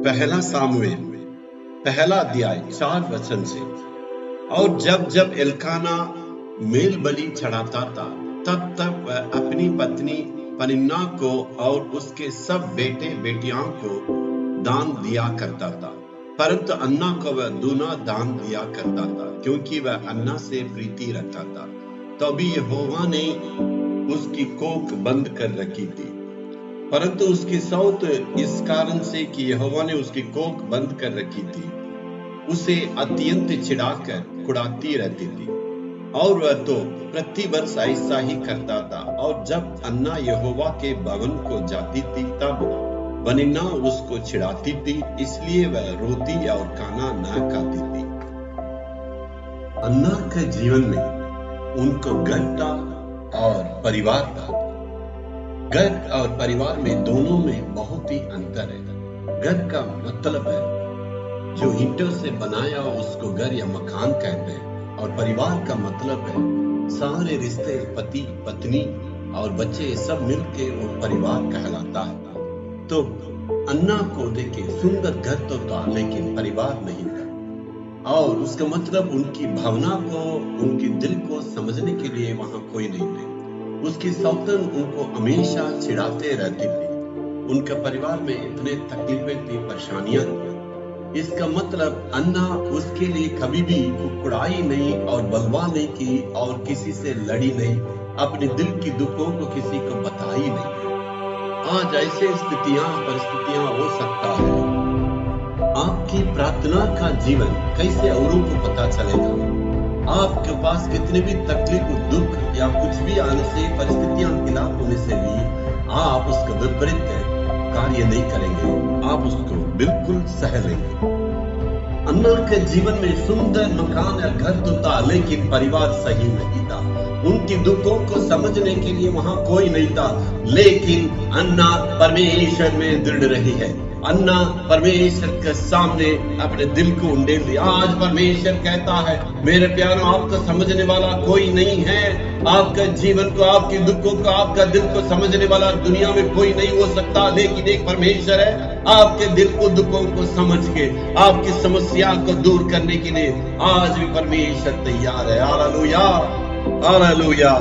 पहला सामुएल पहला अध्याय 4 वचन से। और जब जब एल्काना मेल बलि चढ़ाता था तब तब वह अपनी पत्नी पनिन्ना को और उसके सब बेटे बेटियां को दान दिया करता था, परंतु अन्ना को वह दूना दान दिया करता था, क्योंकि वह अन्ना से प्रीति रखता था। तभी यहोवा ने उसकी कोख बंद कर रखी थी, परंतु उसकी सौत इस कारण से कि यहोवा ने उसकी कोख बंद कर रखी थी, उसे अत्यंत चिढ़ाकर कुढ़ाती रहती थी। और वह तो प्रति वर्ष ऐसा ही करता था। और जब अन्ना यहोवा के भवन को जाती थी तब पनिन्ना उसको चिढ़ाती थी, इसलिए वह रोटी और खाना न खाती थी। अन्ना के जीवन में उनको घर था और परिवार था। घर और परिवार में दोनों में बहुत ही अंतर है। घर का मतलब है जो ईंटों से बनाया उसको घर या मकान कहते हैं, और परिवार का मतलब है सारे रिश्ते, पति पत्नी और बच्चे सब मिलके वो परिवार कहलाता है। तो अन्ना को देखे सुंदर घर तो था लेकिन परिवार नहीं था, और उसका मतलब उनकी भावना को, उनके दिल को समझने के लिए वहां कोई नहीं थे। उसकी सौतन उनको हमेशा चिढ़ाते रहती थी। उनके परिवार में इतने तकलीफें थी, परेशानियां थी। इसका मतलब अन्ना उसके लिए कभी भी कुड़ाई नहीं और बलवा नहीं की और किसी से लड़ी नहीं, अपने दिल की दुखों को किसी को बताई नहीं। आज ऐसे परिस्थितियां हो सकता है। आपकी प्रार्थना का जीवन कैसे औरों को पता चलेगा? आपके पास कितने भी तकलीफ, दुख या कुछ भी आने से, परिस्थितियां खिलाफ होने से भी आप उसका विपरीत कार्य नहीं करेंगे, आप उसको बिल्कुल सह लेंगे। अन्ना के जीवन में सुंदर मकान या घर तो था लेकिन परिवार सही नहीं था। उनकी दुखों को समझने के लिए वहां कोई नहीं था, लेकिन अन्ना परमेश्वर में दृढ़ रही है। अन्ना परमेश्वर के सामने अपने दिल को उंडेल दिया। आज परमेश्वर कहता है, मेरे प्यारों, आपको समझने वाला कोई नहीं है। आपका जीवन को, आपके दुखों को, आपका दिल को समझने वाला दुनिया में कोई नहीं हो सकता, लेकिन एक परमेश्वर है। आपके दिल को, दुखों को समझ के आपकी समस्या को दूर करने के लिए आज भी परमेश्वर तैयार है। Hallelujah, hallelujah.